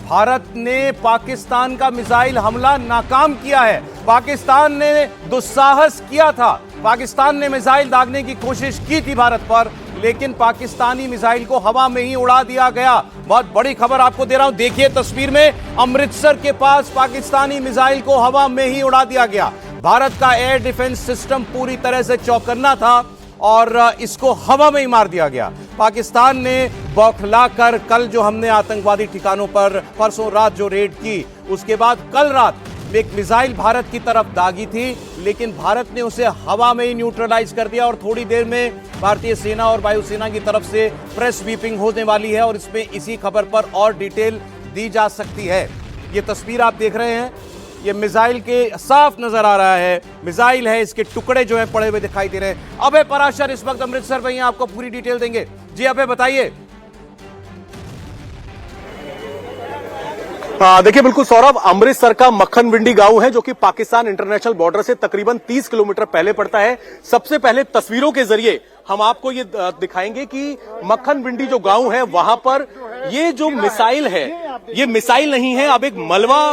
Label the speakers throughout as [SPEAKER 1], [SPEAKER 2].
[SPEAKER 1] भारत ने पाकिस्तान का मिसाइल हमला नाकाम किया है। पाकिस्तान ने दुस्साहस किया था, पाकिस्तान ने मिसाइल दागने की कोशिश की थी भारत पर, लेकिन पाकिस्तानी मिसाइल को हवा में ही उड़ा दिया गया। बहुत बड़ी खबर आपको दे रहा हूं, देखिए तस्वीर में, अमृतसर के पास पाकिस्तानी मिसाइल को हवा में ही उड़ा दिया गया। भारत का एयर डिफेंस सिस्टम पूरी तरह से चौकन्ना था और इसको हवा में ही मार दिया गया। पाकिस्तान ने बौखलाकर, कल जो हमने आतंकवादी ठिकानों पर परसों रात जो रेड की, उसके बाद कल रात एक मिसाइल भारत की तरफ दागी थी, लेकिन भारत ने उसे हवा में ही न्यूट्रलाइज कर दिया। और थोड़ी देर में भारतीय सेना और वायुसेना की तरफ से प्रेस ब्रीफिंग होने वाली है और इसमें इसी खबर पर और डिटेल दी जा सकती है। ये तस्वीर आप देख रहे हैं, ये मिसाइल के साफ नजर आ रहा है, मिसाइल है, इसके टुकड़े जो हैं पड़े हुए दिखाई दे रहे हैं। अभय पराशर इस वक्त अमृतसर में आपको पूरी डिटेल देंगे। जी अभय बताइए।
[SPEAKER 2] देखिए बिल्कुल सौरभ, अमृतसर का मक्खन विंडी गांव है जो कि पाकिस्तान इंटरनेशनल बॉर्डर से तकरीबन 30 किलोमीटर पहले पड़ता है। सबसे पहले तस्वीरों के जरिए हम आपको ये दिखाएंगे कि मक्खन विंडी जो गांव है वहां पर ये जो मिसाइल है, ये मिसाइल नहीं है, अब एक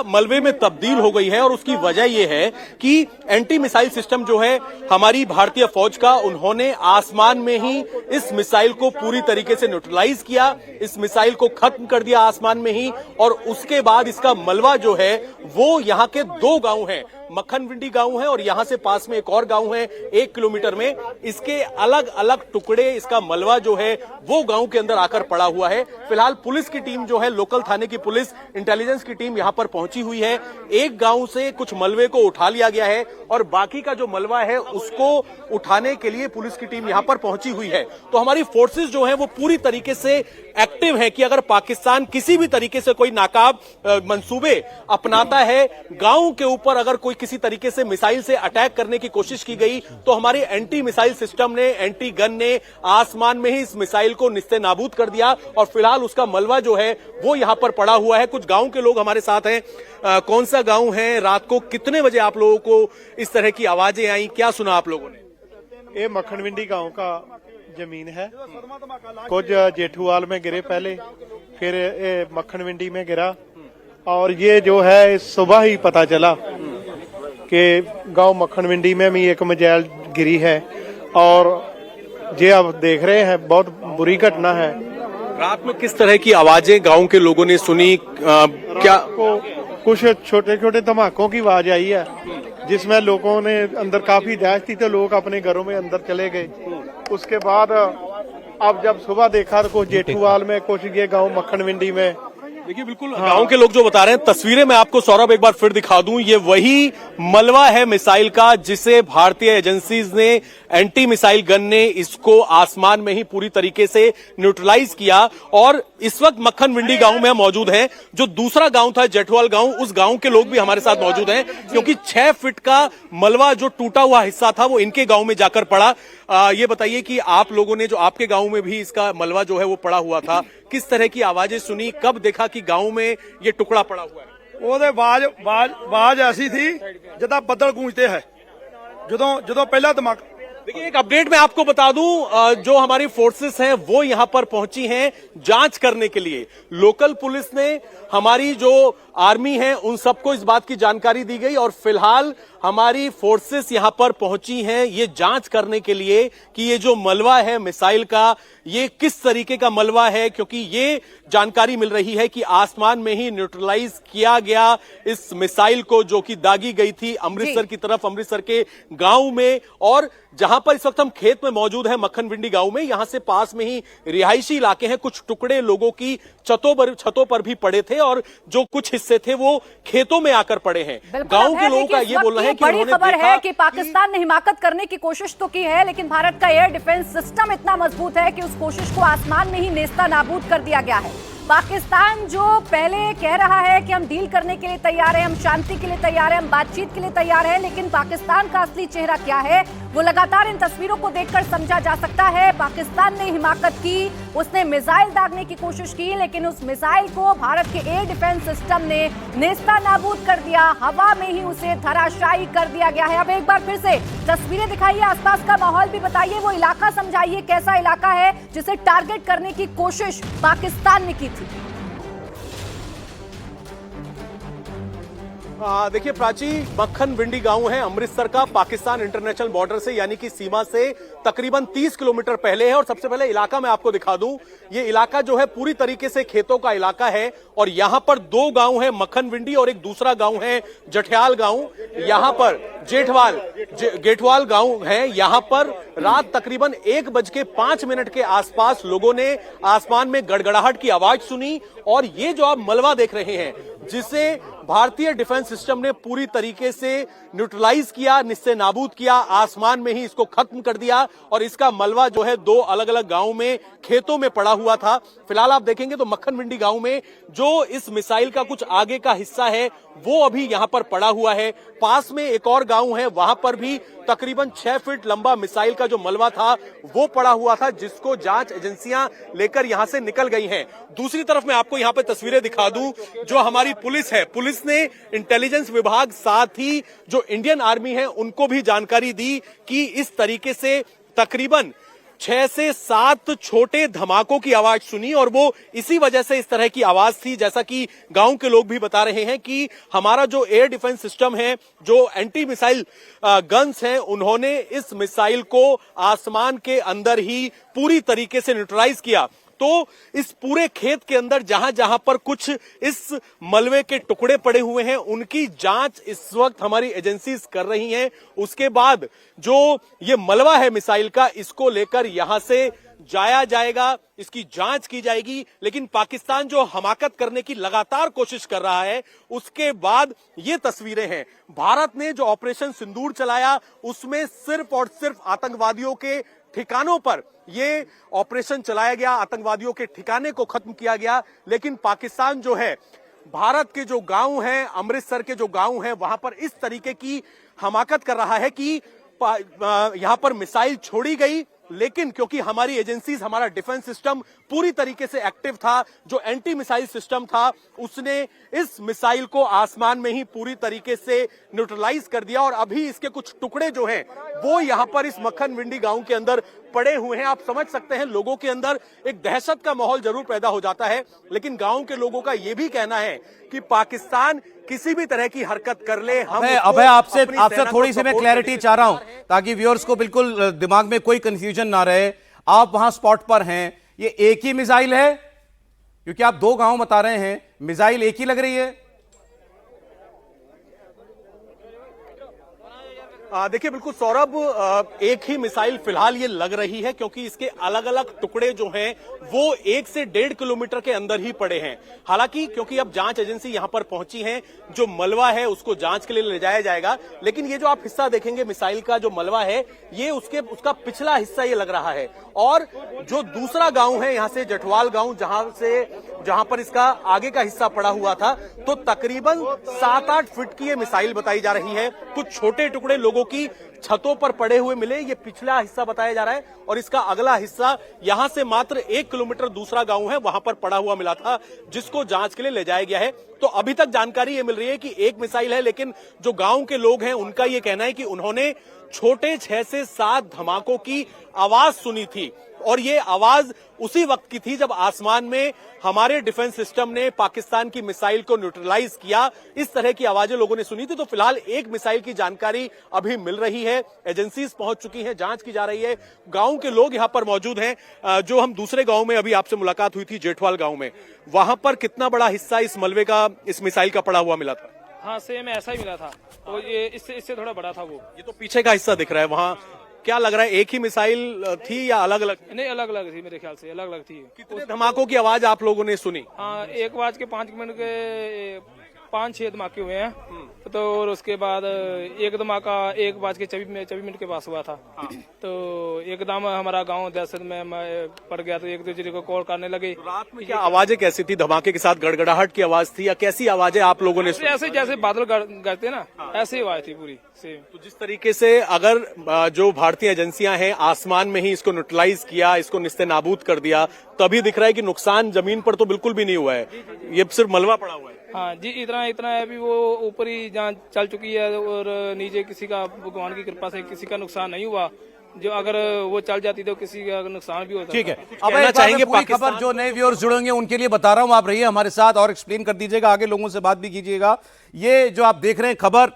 [SPEAKER 2] मलबे में तब्दील हो गई है। और उसकी वजह ये है कि एंटी मिसाइल सिस्टम जो है हमारी भारतीय फौज का, उन्होंने आसमान में ही इस मिसाइल को पूरी तरीके से न्यूट्रलाइज किया, इस मिसाइल को खत्म कर दिया आसमान में ही। और उसके बाद इसका मलबा जो है वो यहाँ के 2 गांव हैं, मक्खन विंडी गांव है और यहां से पास में एक और गांव है 1 किलोमीटर में। इसके अलग अलग टुकड़े, इसका मलबा जो है वो गांव के अंदर आकर पड़ा हुआ है। फिलहाल पुलिस की टीम जो है, लोकल थाने की पुलिस, इंटेलिजेंस की टीम यहां पर पहुंची हुई है। एक गांव से कुछ मलबे को उठा लिया गया है और बाकी का जो मलबा है उसको उठाने के लिए पुलिस की टीम यहां पर पहुंची हुई है। तो हमारी फोर्सेस जो है वो पूरी तरीके से एक्टिव है कि अगर पाकिस्तान किसी भी तरीके से कोई नाकाब मंसूबे अपनाता है, गांव के ऊपर अगर कोई किसी तरीके से मिसाइल से अटैक करने की कोशिश की गई, तो हमारे एंटी मिसाइल सिस्टम ने, एंटी गन ने आसमान में ही इस मिसाइल को निस्ते नाबूद कर दिया। और फिलहाल उसका मलबा जो है वो यहां पर पड़ा हुआ है। कुछ गांव के लोग हमारे साथ हैं। कौन सा गांव है, रात को कितने बजे आप लोगों को इस तरह की आवाजें आई, क्या सुना आप लोगों ने?
[SPEAKER 3] ये मक्खनविंडी गांव का जमीन है, कुछ जेठूवाल में गिरे पहले, फिर ये मक्खनविंडी में गिरा। और ये जो है सुबह ही पता चला कि गांव मक्खनविंडी में भी एक मिसाइल गिरी है। और ये आप देख रहे हैं, बहुत बुरी घटना है।
[SPEAKER 2] रात में किस तरह की आवाजें गांव के लोगों ने सुनी? क्या
[SPEAKER 3] को कुछ छोटे छोटे धमाकों की आवाज आई है, जिसमें लोगों ने अंदर काफी दहशत थी, तो लोग अपने घरों में अंदर चले गए। उसके बाद अब जब सुबह देखा तो कुछ जेठूवाल में, कुछ ये गांव मक्खनविंडी में।
[SPEAKER 2] देखिए बिल्कुल गांव के लोग जो बता रहे हैं, तस्वीरें मैं आपको सौरभ एक बार फिर दिखा दूं, ये वही मलबा है मिसाइल का जिसे भारतीय एजेंसीज ने, एंटी मिसाइल गन ने इसको आसमान में ही पूरी तरीके से न्यूट्रलाइज किया। और इस वक्त मक्खन विंडी गांव में मौजूद हैं। जो दूसरा गांव था जेठवाल गांव, उस गांव के लोग भी हमारे साथ मौजूद हैं, क्योंकि 6 फीट का मलबा जो टूटा हुआ हिस्सा था वो इनके गांव में जाकर पड़ा। ये बताइए कि आप लोगों ने, जो आपके गांव में भी इसका मलबा जो है वो पड़ा हुआ था, किस तरह की आवाजें सुनी, कब देखा कि गांव में ये टुकड़ा पड़ा हुआ है?
[SPEAKER 4] ਉਹਦੇ आवाज ऐसी थी जिदा बदल गूंजते हैं, जो पहला दिमाग।
[SPEAKER 2] देखिए एक अपडेट मैं आपको बता दूं, जो हमारी फोर्सेस हैं वो यहां पर पहुंची हैं जांच करने के लिए। लोकल पुलिस ने, हमारी जो आर्मी है, उन सबको इस बात की जानकारी दी गई और फिलहाल हमारी फोर्सेस यहां पर पहुंची हैं ये जांच करने के लिए कि ये जो मलबा है मिसाइल का, ये किस तरीके का मलबा है, क्योंकि ये जानकारी मिल रही है कि आसमान में ही न्यूट्रलाइज किया गया इस मिसाइल को, जो कि दागी गई थी अमृतसर की तरफ, अमृतसर के गांव में। और जहां पर इस वक्त हम खेत में मौजूद हैं, मक्खन विंडी गांव में, यहां से पास में ही रिहायशी इलाके हैं। कुछ टुकड़े लोगों की छतों पर भी पड़े थे और जो कुछ हिस्से थे वो खेतों में आकर पड़े हैं। गांव के लोगों का ये बोलना है कि
[SPEAKER 5] बड़ी खबर है कि पाकिस्तान ने हिमाकत करने की कोशिश तो की है, लेकिन भारत का एयर डिफेंस सिस्टम इतना मजबूत है कि उस कोशिश को आसमान में ही नेस्ता नाबूद कर दिया गया है। पाकिस्तान जो पहले कह रहा है कि हम डील करने के लिए तैयार हैं, हम शांति के लिए तैयार हैं, हम बातचीत के लिए तैयार हैं, लेकिन पाकिस्तान का असली चेहरा क्या है वो लगातार इन तस्वीरों को देखकर समझा जा सकता है। पाकिस्तान ने हिमाकत की, उसने मिसाइल दागने की कोशिश की, लेकिन उस मिसाइल को भारत के एयर डिफेंस सिस्टम ने नेस्ता नाबूद कर दिया, हवा में ही उसे धराशायी कर दिया गया है। अब एक बार फिर से तस्वीरें दिखाइए, आसपास का माहौल भी बताइए, वो इलाका समझाइए, कैसा इलाका है जिसे टारगेट करने की कोशिश पाकिस्तान ने की थी।
[SPEAKER 2] देखिए प्राची, मक्खन विंडी गांव है अमृतसर का, पाकिस्तान इंटरनेशनल बॉर्डर से यानी कि सीमा से तकरीबन 30 किलोमीटर पहले है। और सबसे पहले इलाका मैं आपको दिखा दूं, ये इलाका जो है पूरी तरीके से खेतों का इलाका है और यहां पर दो गांव है, मक्खन विंडी और एक दूसरा गांव है जठियाल गांव। यहां पर गेठवाल गांव है। यहां पर रात तकरीबन 1:05 के आसपास लोगों ने आसमान में गड़गड़ाहट की आवाज सुनी और ये जो आप मलबा देख रहे हैं, जिसे भारतीय डिफेंस सिस्टम ने पूरी तरीके से न्यूट्रलाइज किया, निस्से नाबूद किया, आसमान में ही इसको खत्म कर दिया। और इसका मलबा जो है दो अलग अलग गांव में खेतों में पड़ा हुआ था। फिलहाल आप देखेंगे तो मक्खन विंडी गांव में जो इस मिसाइल का कुछ आगे का हिस्सा है वो अभी यहां पर पड़ा हुआ है। पास में एक और गांव है, वहां पर भी तकरीबन 6 फीट लंबा मिसाइल का जो मलबा था वो पड़ा हुआ था, जिसको जांच एजेंसियां लेकर यहां से निकल गई हैं। दूसरी तरफ मैं आपको यहां पे तस्वीरें दिखा दूं, जो हमारी पुलिस है, पुलिस ने इंटेलिजेंस विभाग साथ ही जो इंडियन आर्मी है उनको भी जानकारी दी कि इस तरीके से तकरीबन 6 से 7 छोटे धमाकों की आवाज सुनी और वो इसी वजह से इस तरह की आवाज थी। जैसा कि गांव के लोग भी बता रहे हैं कि हमारा जो एयर डिफेंस सिस्टम है, जो एंटी मिसाइल गन्स हैं, उन्होंने इस मिसाइल को आसमान के अंदर ही पूरी तरीके से न्यूट्रलाइज किया। तो इस पूरे खेत के अंदर जहां जहां पर कुछ इस मलबे के टुकड़े पड़े हुए हैं उनकी जांच इस वक्त हमारी एजेंसीज कर रही हैं। उसके बाद जो ये मलबा है मिसाइल का, इसको लेकर यहां से जाया जाएगा, इसकी जांच की जाएगी। लेकिन पाकिस्तान जो हमाकत करने की लगातार कोशिश कर रहा है, उसके बाद ये तस्वीरें हैं। भारत ने जो ऑपरेशन सिंदूर चलाया उसमें सिर्फ और सिर्फ आतंकवादियों के ठिकानों पर ये ऑपरेशन चलाया गया, आतंकवादियों के ठिकाने को खत्म किया गया। लेकिन पाकिस्तान जो है, भारत के जो गांव हैं, अमृतसर के जो गांव हैं, वहां पर इस तरीके की हमाकत कर रहा है कि यहां पर मिसाइल छोड़ी गई, लेकिन क्योंकि हमारी एजेंसीज, हमारा डिफेंस सिस्टम पूरी तरीके से एक्टिव था, जो एंटी मिसाइल सिस्टम था उसने इस मिसाइल को आसमान में ही पूरी तरीके से न्यूट्रलाइज कर दिया। और अभी इसके कुछ टुकड़े जो हैं वो यहां पर इस मक्खन विंडी गांव के अंदर पड़े हुए हैं। आप समझ सकते हैं लोगों के अंदर एक दहशत का माहौल जरूर पैदा हो जाता है। लेकिन गांव के लोगों का यह भी कहना है कि पाकिस्तान किसी भी तरह की हरकत कर ले, हम
[SPEAKER 1] अभय आपसे थोड़ी सी मैं क्लैरिटी चाह रहा हूं ताकि व्यूअर्स को बिल्कुल दिमाग में कोई कंफ्यूजन ना रहे। आप वहां स्पॉट पर हैं, ये एक ही मिसाइल है? क्योंकि आप दो गांव बता रहे हैं, मिसाइल एक ही लग रही है?
[SPEAKER 2] देखिए बिल्कुल सौरभ, एक ही मिसाइल फिलहाल ये लग रही है क्योंकि इसके अलग अलग टुकड़े जो हैं वो 1 से 1.5 किलोमीटर के अंदर ही पड़े हैं। हालांकि क्योंकि अब जांच एजेंसी यहां पर पहुंची है, जो मलबा है उसको जांच के लिए ले जाया जाएगा। लेकिन ये जो आप हिस्सा देखेंगे मिसाइल का, जो मलबा है, ये उसका पिछला हिस्सा ये लग रहा है। और जो दूसरा गांव है यहां से जठवाल गांव, जहां पर इसका आगे का हिस्सा पड़ा हुआ था, तो तकरीबन 7-8 फीट की ये मिसाइल बताई जा रही है। कुछ छोटे टुकड़े लोगों की छतों पर पड़े हुए मिले, ये पिछला हिस्सा बताया जा रहा है। और इसका अगला हिस्सा यहां से मात्र 1 किलोमीटर दूसरा गांव है, वहां पर पड़ा हुआ मिला था, जिसको जांच के लिए ले जाया गया है। तो अभी तक जानकारी ये मिल रही है कि एक मिसाइल है, लेकिन जो गांव के लोग हैं उनका ये कहना है कि उन्होंने छोटे 6 से 7 धमाकों की आवाज सुनी थी। और ये आवाज उसी वक्त की थी जब आसमान में हमारे डिफेंस सिस्टम ने पाकिस्तान की मिसाइल को न्यूट्रलाइज किया। इस तरह की आवाजें लोगों ने सुनी थी। तो फिलहाल एक मिसाइल की जानकारी अभी मिल रही है, एजेंसीज पहुंच चुकी हैं, जांच की जा रही है। गांव के लोग यहां पर मौजूद हैं। जो हम दूसरे गांव में अभी आपसे मुलाकात हुई थी, जेठवाल गांव में, वहां पर कितना बड़ा हिस्सा इस मलबे का, इस मिसाइल का पड़ा हुआ मिला था?
[SPEAKER 6] हाँ, सेम ऐसा ही मिला था। और ये इससे थोड़ा बड़ा था वो।
[SPEAKER 2] ये तो पीछे का हिस्सा दिख रहा है, वहां क्या लग रहा है, एक ही मिसाइल थी या अलग अलग?
[SPEAKER 6] नहीं, अलग अलग थी, मेरे ख्याल से अलग अलग थी।
[SPEAKER 2] कितने धमाकों की आवाज आप लोगों ने सुनी?
[SPEAKER 6] हाँ, 1:05 के 5-6 धमाके हुए हैं। तो और उसके बाद एक धमाका 1:24 मिनट के पास हुआ था। तो एकदम हमारा गांव दहशत में पड़ गया, तो एक दूसरे को कॉल करने लगे।
[SPEAKER 2] रात में क्या आवाजें कैसी थी? धमाके के साथ गड़गड़ाहट की आवाज थी या कैसी आवाजें आप लोगों ने सुनी?
[SPEAKER 6] ऐसे जैसे बादल गरजते ना, ऐसी आवाज थी पूरी सेम।
[SPEAKER 2] तो जिस तरीके से अगर जो भारतीय एजेंसियां हैं आसमान में ही इसको न्यूट्रलाइज किया, इसको निस्ते नाबूद कर दिया, तभी दिख रहा है कि नुकसान जमीन पर तो बिल्कुल भी नहीं हुआ है, ये सिर्फ मलबा पड़ा हुआ है।
[SPEAKER 6] हाँ जी, इतना है। अभी वो ऊपर ही जहाँ चल चुकी है और नीचे किसी का, भगवान की कृपा से किसी का नुकसान नहीं हुआ। जो अगर वो चल जाती तो किसी का नुकसान भी होता।
[SPEAKER 1] ठीक है, अब
[SPEAKER 2] कहना चाहेंगे
[SPEAKER 1] पूरी खबर जो नए व्यूअर्स जुड़ेंगे उनके लिए बता रहा हूं, आप रहिए हमारे साथ और एक्सप्लेन कर दीजिएगा, आगे लोगों से बात भी कीजिएगा। ये जो आप देख रहे हैं खबर,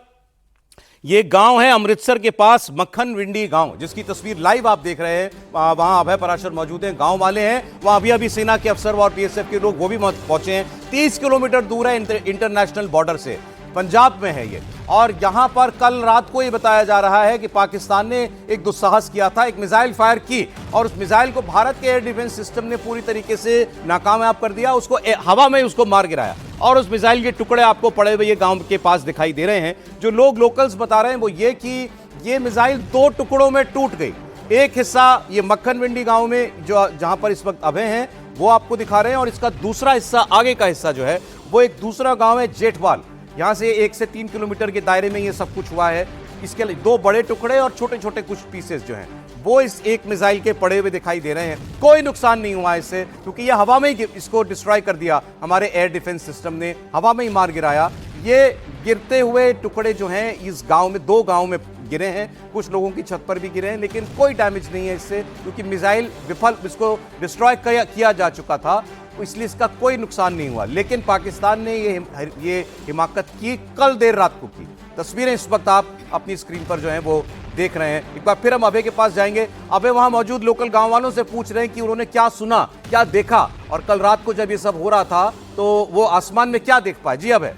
[SPEAKER 1] ये गांव है अमृतसर के पास मक्खन विंडी गांव, जिसकी तस्वीर लाइव आप देख रहे हैं। वहां अभय पराशर मौजूद हैं, गांव वाले हैं, वहां अभी सेना के अफसर और पीएसएफ के लोग वो भी पहुंचे हैं। 30 किलोमीटर दूर है इंटरनेशनल बॉर्डर से, पंजाब में है ये। और यहां पर कल रात को ये बताया जा रहा है कि पाकिस्तान ने एक दुस्साहस किया था, एक मिसाइल फायर की और उस मिसाइल को भारत के एयर डिफेंस सिस्टम ने पूरी तरीके से नाकामयाब कर दिया, उसको हवा में उसको मार गिराया। और उस मिसाइल के टुकड़े आपको पड़े हुए ये गांव के पास दिखाई दे रहे हैं। जो लोग लोकल्स बता रहे हैं वो ये कि ये मिसाइल 2 टुकड़ों में टूट गई। एक हिस्सा ये मक्खन विंडी गांव में जो जहां पर इस वक्त अभय हैं वो आपको दिखा रहे हैं, और इसका दूसरा हिस्सा, आगे का हिस्सा जो है वो एक दूसरा गांव है जेठवाल, यहां से 1 से 3 किलोमीटर के दायरे में ये सब कुछ हुआ है। इसके 2 बड़े टुकड़े और छोटे छोटे कुछ पीसेस जो हैं वो इस एक मिसाइल के पड़े हुए दिखाई दे रहे हैं। कोई नुकसान नहीं हुआ इससे, क्योंकि ये हवा में ही इसको डिस्ट्रॉय कर दिया, हमारे एयर डिफेंस सिस्टम ने हवा में ही मार गिराया। ये गिरते हुए टुकड़े जो हैं इस गांव में, 2 गांव में गिरे हैं, कुछ लोगों की छत पर भी गिरे हैं, लेकिन कोई डैमेज नहीं है इससे, क्योंकि मिसाइल इसको डिस्ट्रॉय किया जा चुका था, इसलिए इसका कोई नुकसान नहीं हुआ। लेकिन पाकिस्तान ने ये हिमाकत की कल देर रात को की। तस्वीरें इस वक्त आप अपनी स्क्रीन पर जो है वो देख रहे हैं। एक बार फिर हम अभय के पास जाएंगे। अभय वहां मौजूद लोकल गांव वालों से पूछ रहे हैं कि उन्होंने क्या सुना, क्या देखा, और कल रात को जब ये सब हो रहा था तो वो आसमान में क्या देख पाए। जी अभय।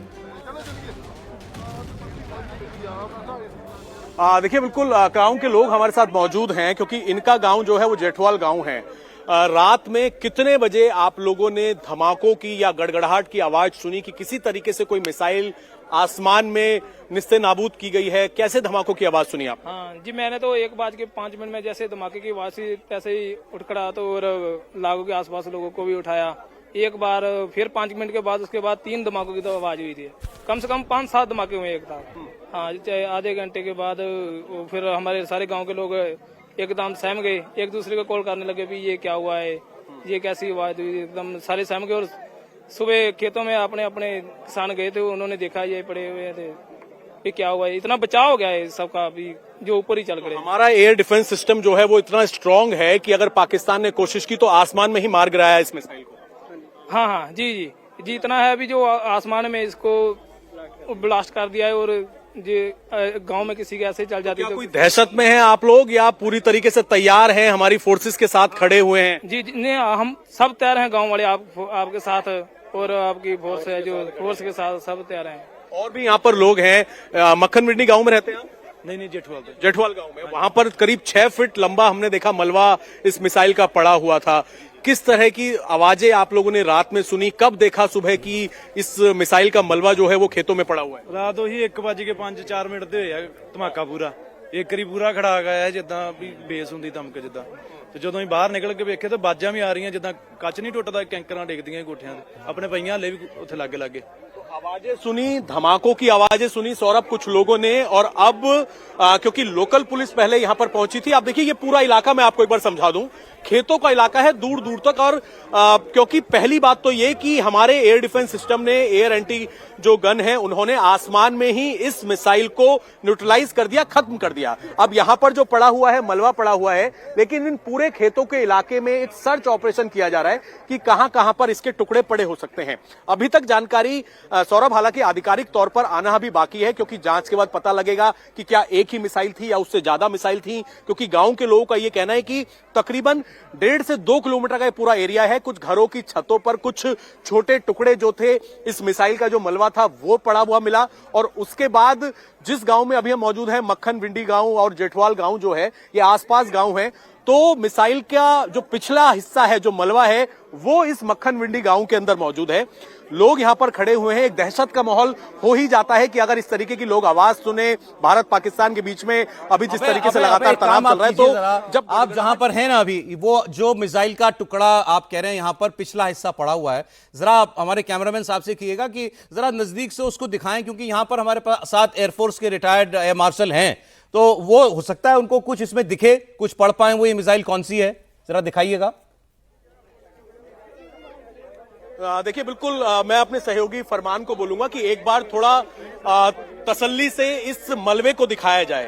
[SPEAKER 2] देखिए, बिल्कुल गांव के लोग हमारे साथ मौजूद हैं, क्योंकि इनका गांव जो है वो जेठवाल गांव है। रात में कितने बजे आप लोगों ने धमाकों की या गड़गड़ाहट की आवाज सुनी कि किसी तरीके से कोई मिसाइल आसमान में निस्ते नाबूद की गई है? कैसे धमाकों की आवाज सुनी आप?
[SPEAKER 6] हाँ जी, मैंने तो 1:05 में जैसे धमाके की आवाज थी तैसे ही उठ खड़ा तो, और लागू के आसपास लोगों को भी उठाया। एक बार फिर 5 मिनट के बाद, उसके बाद 3 धमाकों की तो आवाज हुई थी। कम से कम 5-7 धमाके हुए एक साथ। हाँ, आधे घंटे के बाद फिर हमारे सारे गाँव के लोग एकदम सहम गए, एक दूसरे को कॉल करने लगे भी ये क्या हुआ है, ये कैसी आवाज हुई, एकदम सारे सहम गए। और सुबह खेतों में अपने अपने किसान गए थे, उन्होंने देखा ये पड़े हुए थे, ये क्या हुआ है। इतना बचाव हो गया है सबका अभी, जो ऊपर ही चल गए।
[SPEAKER 2] हमारा एयर डिफेंस सिस्टम जो है वो इतना स्ट्रांग है कि अगर पाकिस्तान ने कोशिश की तो आसमान में ही मार गिराया इस मिसाइल को।
[SPEAKER 6] हाँ हाँ जी, इतना है अभी जो आसमान में इसको ब्लास्ट कर दिया है, और गांव में किसी के ऐसे चल जाती है।
[SPEAKER 2] कोई दहशत में है आप लोग या पूरी तरीके से तैयार हैं, हमारी फोर्सेस के साथ खड़े हुए हैं?
[SPEAKER 6] जी नहीं, हम सब तैयार हैं, गांव वाले आपके साथ, और आपकी फोर्स है जो फोर्स के साथ सब तैयार हैं।
[SPEAKER 2] और भी यहाँ पर लोग हैं। मक्खन विंडी गांव में रहते हैं?
[SPEAKER 4] नहीं,
[SPEAKER 2] जेठवाल गांव में। वहां पर करीब 6 फीट लंबा हमने देखा मलबा इस मिसाइल का पड़ा हुआ था। किस तरह की आवाजें आप लोगों ने रात में सुनी? कब देखा सुबह की इस मिसाइल का मलबा जो है वो खेतों में पड़ा हुआ है?
[SPEAKER 7] रात ही 1:05-4 ਮਿੰਟ ਦੇ ਹੋਇਆ ਧਮਾਕਾ ਪੂਰਾ, ਇੱਕ ਵਾਰੀ ਪੂਰਾ ਖੜਾ ਆ ਗਿਆ ਜਿੱਦਾਂ ਵੀ ਬੇਸ ਹੁੰਦੀ ਧਮਕ ਜਿੱਦਾਂ। ਤੇ ਜਦੋਂ ਹੀ ਬਾਹਰ ਨਿਕਲ ਕੇ ਵੇਖੇ ਤਾਂ ਬਾਜਾਂ ਵੀ ਆ ਰਹੀਆਂ, ਜਿੱਦਾਂ ਕੱਚ ਨਹੀਂ ਟੁੱਟਦਾ, ਕੈਂਕਰਾਂ ਡਿੱਗਦੀਆਂ ਕੋਠਿਆਂ ਤੇ, ਆਪਣੇ ਪਈਆਂ ਹਲੇ ਵੀ ਉੱਥੇ ਲਾਗੇ।
[SPEAKER 2] आवाजें सुनी, धमाकों की आवाजें सुनी सौरभ कुछ लोगों ने, और अब क्योंकि लोकल पुलिस पहले यहां पर पहुंची थी। आप देखिए ये पूरा इलाका मैं आपको एक बार समझा दूं, खेतों का इलाका है दूर दूर तक। और क्योंकि पहली बात तो ये कि हमारे एयर डिफेंस सिस्टम ने, एयर एंटी जो गन है, उन्होंने आसमान में ही इस मिसाइल को न्यूट्रलाइज कर दिया, खत्म कर दिया। अब यहां पर जो पड़ा हुआ है मलबा पड़ा हुआ है, लेकिन इन पूरे खेतों के इलाके में एक सर्च ऑपरेशन किया जा रहा है कि कहां कहां पर इसके टुकड़े पड़े हो सकते हैं। अभी तक जानकारी सौरभ हालांकि आधिकारिक तौर पर आना भी बाकी है, क्योंकि जांच के बाद पता लगेगा कि क्या एक ही मिसाइल थी या उससे ज्यादा मिसाइल थी। क्योंकि गांव के लोगों का यह कहना है कि तकरीबन 1.5 से 2 किलोमीटर का पूरा एरिया है। कुछ घरों की छतों पर कुछ छोटे टुकड़े जो थे इस मिसाइल का जो मलबा था वो पड़ा हुआ मिला। और उसके बाद जिस गांव में अभी हम मौजूद हैं, मक्खन विंडी गांव और जेठवाल गांव जो है, ये आसपास गांव है, तो मिसाइल का जो पिछला हिस्सा है, जो मलबा है, वो इस मक्खन विंडी गांव के अंदर मौजूद है। लोग यहां पर खड़े हुए हैं। एक दहशत का माहौल हो ही जाता है कि अगर इस तरीके की लोग आवाज सुने। भारत पाकिस्तान के बीच में अभी जिस तरीके से लगातार तनाव चल रहा है, तो
[SPEAKER 1] जब आप जहां पर हैं ना, अभी वो जो मिसाइल का टुकड़ा आप कह रहे हैं यहां पर पिछला हिस्सा पड़ा हुआ है, जरा आप हमारे कैमरामैन साहब से कहिएगा कि जरा नजदीक से उसको दिखाएं, क्योंकि यहां पर हमारे साथ एयरफोर्स के रिटायर्ड एयर मार्शल हैं, तो वो हो सकता है उनको कुछ इसमें दिखे, कुछ पढ़ पाए वो ये मिसाइल कौन सी है, जरा दिखाइएगा।
[SPEAKER 2] देखिए, बिल्कुल मैं अपने सहयोगी फरमान को बोलूंगा कि एक बार थोड़ा तसल्ली से इस मलबे को दिखाया जाए।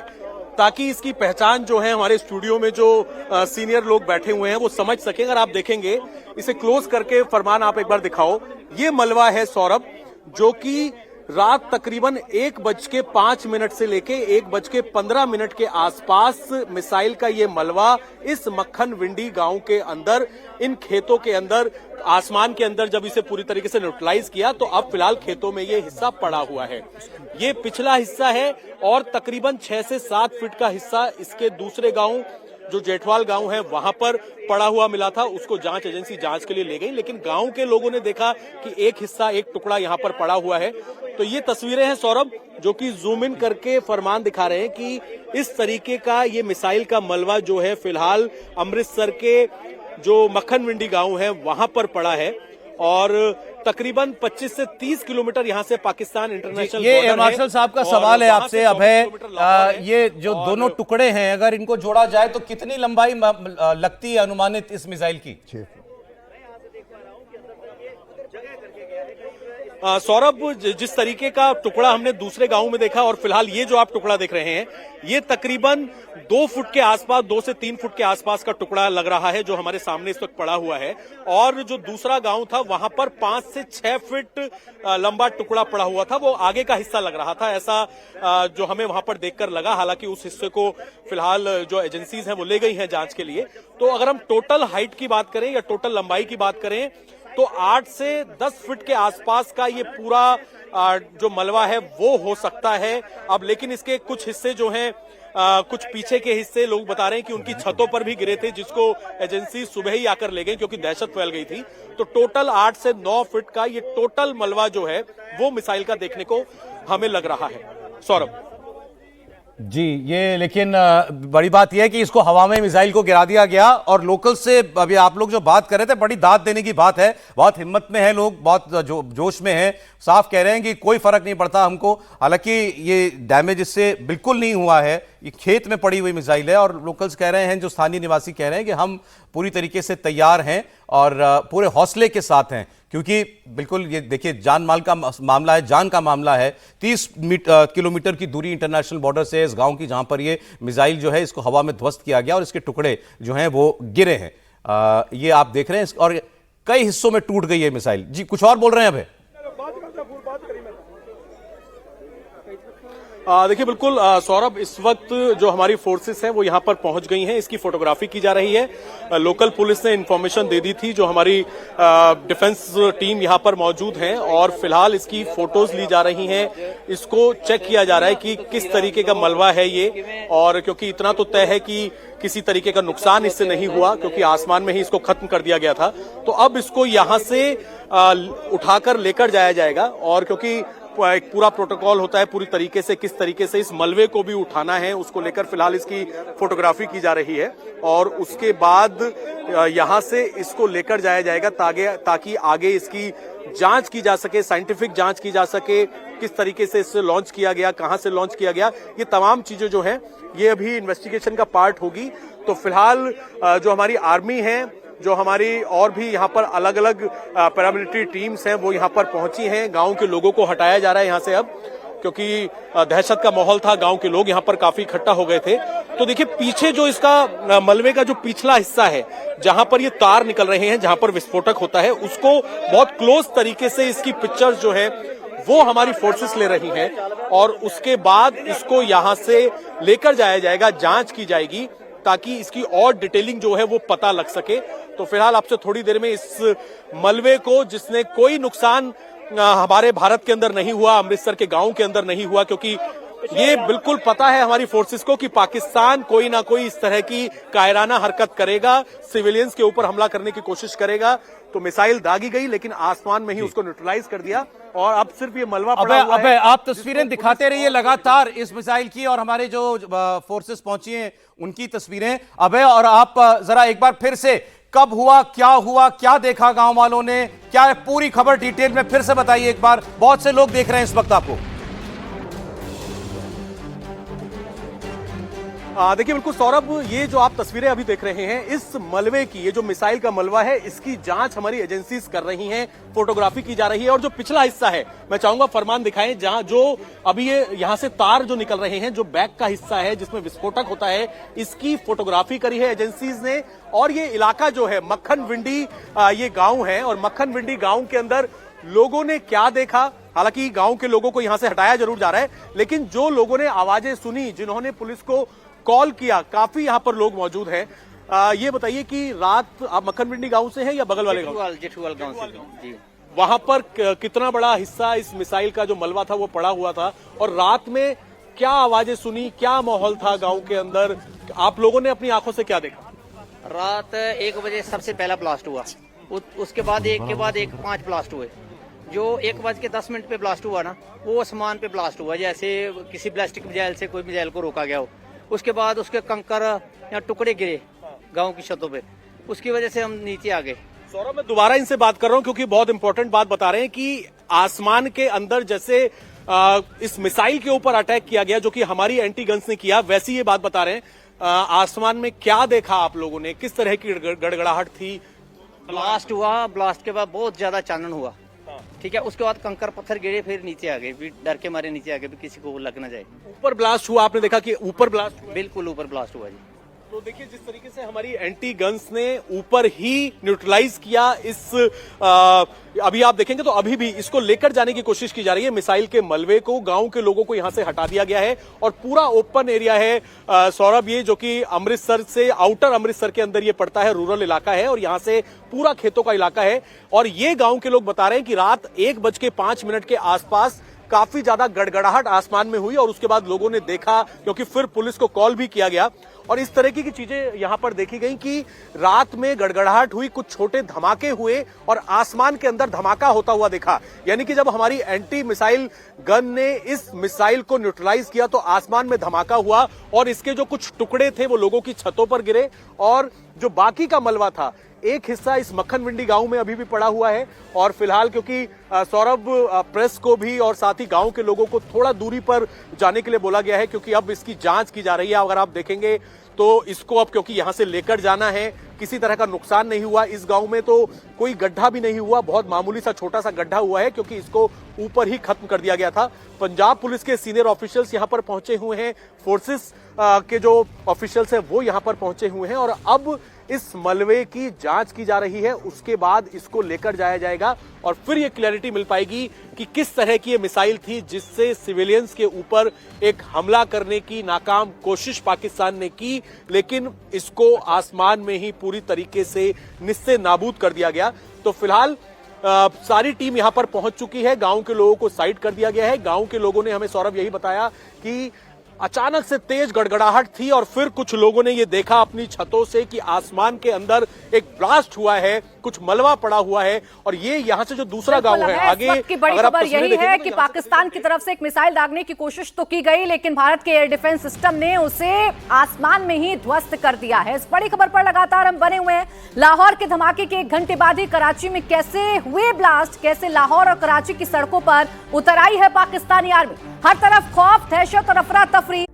[SPEAKER 2] ताकि इसकी पहचान जो है हमारे स्टूडियो में जो सीनियर लोग बैठे हुए हैं वो समझ सकें। अगर आप देखेंगे इसे क्लोज करके फरमान आप एक बार दिखाओ, ये मलबा है सौरभ, जो कि रात तकरीबन 1:05 से लेके 1:15 के आसपास मिसाइल का ये मलबा इस मक्खन विंडी गांव के अंदर, इन खेतों के अंदर, आसमान के अंदर जब इसे पूरी तरीके से न्यूट्रलाइज किया तो अब फिलहाल खेतों में ये हिस्सा पड़ा हुआ है। ये पिछला हिस्सा है और तकरीबन 6 से 7 फीट का हिस्सा इसके दूसरे गांव जो जेठवाल गांव है वहां पर पड़ा हुआ मिला था। उसको जांच एजेंसी जांच के लिए ले गई, लेकिन गांव के लोगों ने देखा कि एक हिस्सा, एक टुकड़ा यहां पर पड़ा हुआ है। तो ये तस्वीरें हैं सौरभ, जो कि जूम इन करके फरमान दिखा रहे हैं कि इस तरीके का ये मिसाइल का मलबा जो है फिलहाल अमृतसर के जो मक्खन विंडी गांव है वहां पर पड़ा है और तकरीबन 25 से 30 किलोमीटर यहां से पाकिस्तान इंटरनेशनल
[SPEAKER 1] ये
[SPEAKER 2] बॉर्डर
[SPEAKER 1] मार्शल साहब का
[SPEAKER 2] और
[SPEAKER 1] सवाल है
[SPEAKER 2] वहां
[SPEAKER 1] आपसे
[SPEAKER 2] से
[SPEAKER 1] अभय,
[SPEAKER 2] 100 किलोमीटर लाहौर है।
[SPEAKER 1] ये जो दोनों टुकड़े हैं अगर इनको जोड़ा जाए तो कितनी लंबाई लगती है अनुमानित इस मिसाइल की?
[SPEAKER 2] सौरभ, जिस तरीके का टुकड़ा हमने दूसरे गांव में देखा और फिलहाल ये जो आप टुकड़ा देख रहे हैं ये तकरीबन 2 फुट के आसपास, 2 से 3 फुट के आसपास का टुकड़ा लग रहा है जो हमारे सामने इस वक्त पड़ा हुआ है। और जो दूसरा गांव था वहां पर 5 से 6 फीट लंबा टुकड़ा पड़ा हुआ था, वो आगे का हिस्सा लग रहा था, ऐसा जो हमें वहां पर देखकर लगा। हालांकि उस हिस्से को फिलहाल जो एजेंसीज हैं वो ले गई हैं जांच के लिए। तो अगर हम टोटल हाइट की बात करें या टोटल लंबाई की बात करें तो 8 से 10 फीट के आसपास का ये पूरा जो मलबा है वो हो सकता है। अब लेकिन इसके कुछ हिस्से जो हैं, कुछ पीछे के हिस्से लोग बता रहे हैं कि उनकी छतों पर भी गिरे थे, जिसको एजेंसी सुबह ही आकर ले गई क्योंकि दहशत फैल गई थी। तो टोटल 8 से 9 फीट का ये टोटल मलबा जो है वो मिसाइल का देखने को हमें लग रहा है। सौरभ
[SPEAKER 1] जी, ये लेकिन बड़ी बात यह है कि इसको हवा में मिसाइल को गिरा दिया गया और लोकल से अभी आप लोग जो बात कर रहे थे बड़ी दाद देने की बात है, बहुत हिम्मत में है लोग, बहुत जोश में है, साफ कह रहे हैं कि कोई फर्क नहीं पड़ता हमको। हालांकि ये डैमेज इससे बिल्कुल नहीं हुआ है, ये खेत में पड़ी हुई मिसाइल है और लोकल्स कह रहे हैं, जो स्थानीय निवासी कह रहे हैं कि हम पूरी तरीके से तैयार हैं और पूरे हौसले के साथ हैं, क्योंकि बिल्कुल ये देखिए जान माल का मामला है, जान का मामला है। 30 किलोमीटर की दूरी इंटरनेशनल बॉर्डर से इस गांव की, जहां पर ये मिसाइल जो है इसको हवा में ध्वस्त किया गया और इसके टुकड़े जो हैं वो गिरे हैं। ये आप देख रहे हैं और कई हिस्सों में टूट गई है मिसाइल। जी कुछ और बोल रहे हैं अभी?
[SPEAKER 2] देखिए बिल्कुल सौरभ, इस वक्त जो हमारी फोर्सेस हैं वो यहां पर पहुंच गई हैं, इसकी फोटोग्राफी की जा रही है। लोकल पुलिस ने इन्फॉर्मेशन दे दी थी, जो हमारी डिफेंस टीम यहां पर मौजूद है और फिलहाल इसकी फोटोज ली जा रही हैं। इसको चेक किया जा रहा है कि किस तरीके का मलबा है ये, और क्योंकि इतना तो तय है कि किसी तरीके का नुकसान इससे नहीं हुआ क्योंकि आसमान में ही इसको खत्म कर दिया गया था। तो अब इसको यहां से उठाकर लेकर जाया जाएगा और क्योंकि एक पूरा प्रोटोकॉल होता है पूरी तरीके से, किस तरीके से इस मलबे को भी उठाना है, उसको लेकर फिलहाल इसकी फोटोग्राफी की जा रही है और उसके बाद यहां से इसको लेकर जाया जाएगा ताकि आगे इसकी जांच की जा सके, साइंटिफिक जांच की जा सके, किस तरीके से इससे लॉन्च किया गया, कहां से लॉन्च किया गया, ये तमाम चीजें जो हैं ये अभी इन्वेस्टिगेशन का पार्ट होगी। तो फिलहाल जो हमारी आर्मी है, जो हमारी और भी यहाँ पर अलग अलग पैरामिलिट्री टीम्स हैं वो यहाँ पर पहुंची हैं। गांव के लोगों को हटाया जा रहा है यहाँ से अब, क्योंकि दहशत का माहौल था, गांव के लोग यहाँ पर काफी इकट्ठा हो गए थे। तो देखिए पीछे जो इसका मलबे का जो पिछला हिस्सा है जहां पर ये तार निकल रहे हैं, जहां पर विस्फोटक होता है, उसको बहुत क्लोज तरीके से इसकी पिक्चर्स जो है वो हमारी फोर्सेस ले रही हैं और उसके बाद इसको यहां से लेकर जाया जाएगा, जांच की जाएगी ताकि इसकी और डिटेलिंग जो है वो पता लग सके। तो फिलहाल आपसे थोड़ी देर में इस मलबे को, जिसने कोई नुकसान हमारे भारत के अंदर नहीं हुआ, अमृतसर के गांव के अंदर नहीं हुआ, क्योंकि ये बिल्कुल पता है हमारी फोर्सेस को कि पाकिस्तान कोई ना कोई इस तरह की कायराना हरकत करेगा, सिविलियंस के ऊपर हमला करने की कोशिश करेगा। तो मिसाइल दागी गई लेकिन आसमान में ही उसको न्यूट्रलाइज कर दिया और अब सिर्फ ये मलबा पड़ा हुआ है।
[SPEAKER 1] आप तस्वीरें दिखाते रहिए लगातार इस मिसाइल की और हमारे जो फोर्सेस पहुंची हैं उनकी तस्वीरें। अबे और आप जरा एक बार फिर से कब हुआ, क्या देखा गांव वालों ने, क्या है पूरी खबर डिटेल में फिर से बताइए एक बार, बहुत से लोग देख रहे हैं इस वक्त आपको।
[SPEAKER 2] देखिए बिल्कुल सौरभ, ये जो आप तस्वीरें अभी देख रहे हैं, इस मलबे की, ये जो मिसाइल का मलबा है, इसकी जांच हमारी एजेंसीज कर रही हैं, फोटोग्राफी की जा रही है। और जो पिछला हिस्सा है, मैं चाहूंगा फरमान दिखाएं, जहां जो अभी ये यहां से तार जो निकल रहे हैं, जो बैक का हिस्सा है जिसमें विस्फोटक होता है, इसकी फोटोग्राफी करी है एजेंसीज ने। और ये इलाका जो है मक्खन विंडी, ये गांव है, और मक्खन विंडी गांव के अंदर लोगों ने क्या देखा, हालांकि गांव के लोगों को यहां से हटाया जरूर जा रहा है, लेकिन जो लोगों ने आवाजें सुनी, जिन्होंने पुलिस को कॉल किया, काफी यहां पर लोग मौजूद हैं। ये बताइए कि रात आप मक्खन विंडी गांव से हैं या बगल वाले गांव?
[SPEAKER 8] जेठूवाल गांव से जी।
[SPEAKER 2] वहां पर कितना बड़ा हिस्सा इस मिसाइल का जो मलबा था वो पड़ा हुआ था, और रात में क्या आवाजें सुनी, क्या माहौल था गांव के अंदर, आप लोगों ने अपनी आंखों से क्या देखा?
[SPEAKER 8] रात 1 बजे सबसे पहला ब्लास्ट हुआ, उसके बाद एक के बाद एक 5 ब्लास्ट हुए। जो 1:10 पे ब्लास्ट हुआ ना, वो आसमान पे ब्लास्ट हुआ, जैसे किसी प्लास्टिक मिसाइल से कोई मिसाइल को रोका गया हो। उसके बाद उसके कंकर या टुकड़े गिरे गांव की छतों पे, उसकी वजह से हम नीचे आ गए।
[SPEAKER 2] सौरभ, मैं दोबारा इनसे बात कर रहा हूं क्योंकि बहुत इंपॉर्टेंट बात बता रहे हैं कि आसमान के अंदर जैसे इस मिसाइल के ऊपर अटैक किया गया, जो कि हमारी एंटी गन्स ने किया, वैसी ये बात बता रहे हैं। आसमान में क्या देखा आप लोगों ने, किस तरह की गड़गड़ाहट थी?
[SPEAKER 8] ब्लास्ट हुआ, ब्लास्ट के बाद बहुत ज्यादा चानन हुआ, ठीक है। उसके बाद कंकर पत्थर गिरे, फिर नीचे आ गए, डर के मारे नीचे आ गए, किसी को लग ना जाए।
[SPEAKER 2] ऊपर ब्लास्ट हुआ, आपने देखा कि ऊपर ब्लास्ट हुआ?
[SPEAKER 8] बिल्कुल ऊपर ब्लास्ट हुआ जी।
[SPEAKER 2] तो देखिए जिस तरीके से हमारी एंटी गन्स ने ऊपर ही न्यूट्रलाइज किया अभी आप देखेंगे तो अभी भी इसको लेकर जाने की कोशिश की जा रही है। मिसाइल के मलबे को, गांव के लोगों को यहां से हटा दिया गया है और पूरा ओपन एरिया है सौरभ, ये जो कि अमृतसर से, आउटर अमृतसर के अंदर ये पड़ता है, रूरल इलाका है और यहां से पूरा खेतों का इलाका है। और ये गांव के लोग बता रहे हैं कि रात 1:05 के आसपास काफी ज्यादा गड़गड़ाहट आसमान में हुई और उसके बाद लोगों ने देखा, क्योंकि फिर पुलिस को कॉल भी किया गया और इस तरह की चीजें यहां पर देखी गई कि रात में गड़गड़ाहट हुई, कुछ छोटे धमाके हुए और आसमान के अंदर धमाका होता हुआ देखा। यानी कि जब हमारी एंटी मिसाइल गन ने इस मिसाइल को न्यूट्रलाइज किया तो आसमान में धमाका हुआ और इसके जो कुछ टुकड़े थे वो लोगों की छतों पर गिरे और जो बाकी का मलबा था, एक हिस्सा इस मक्खन विंडी गांव में अभी भी पड़ा हुआ है। और फिलहाल क्योंकि सौरभ, प्रेस को भी और साथ ही गांव के लोगों को थोड़ा दूरी पर जाने के लिए बोला गया है, क्योंकि अब इसकी जांच की जा रही है। अगर आप देखेंगे तो इसको अब क्योंकि यहां से लेकर जाना है, किसी तरह का नुकसान नहीं हुआ इस गांव में, तो कोई गड्ढा भी नहीं हुआ, बहुत मामूली सा छोटा सा गड्ढा हुआ है क्योंकि इसको ऊपर ही खत्म कर दिया गया था। पंजाब पुलिस के सीनियर ऑफिशियल्स यहां पर पहुंचे हुए हैं, फोर्सेस के जो ऑफिशियल्स हैं वो यहां पर पहुंचे हुए हैं और अब इस मलबे की जांच की जा रही है। उसके बाद इसको लेकर जाया जाएगा और फिर ये क्लैरिटी मिल पाएगी कि किस तरह की ये मिसाइल थी जिससे सिविलियंस के ऊपर एक हमला करने की नाकाम कोशिश पाकिस्तान ने की, लेकिन इसको आसमान में ही पूरी तरीके से निस्से नाबूद कर दिया गया। तो फिलहाल सारी टीम यहां पर पहुंच चुकी है, गांव के लोगों को साइड कर दिया गया है। गांव के लोगों ने हमें, सौरभ, यही बताया कि अचानक से तेज गड़गड़ाहट थी और फिर कुछ लोगों ने ये देखा अपनी छतों से कि आसमान के अंदर एक ब्लास्ट हुआ है, कुछ मलबा पड़ा हुआ है और ये यहाँ से जो दूसरा गांव है आगे
[SPEAKER 5] की बड़ी खबर यही है कि पाकिस्तान की तरफ से एक मिसाइल दागने की कोशिश तो की गई, लेकिन भारत के एयर डिफेंस सिस्टम ने उसे आसमान में ही ध्वस्त कर दिया है। इस बड़ी खबर पर लगातार हम बने हुए हैं। लाहौर के धमाके के 1 घंटे बाद ही कराची में कैसे हुए ब्लास्ट, कैसे लाहौर और कराची की सड़कों पर उतर आई है पाकिस्तानी आर्मी। हर तरफ खौफ, दहशत और अफरा तफरी।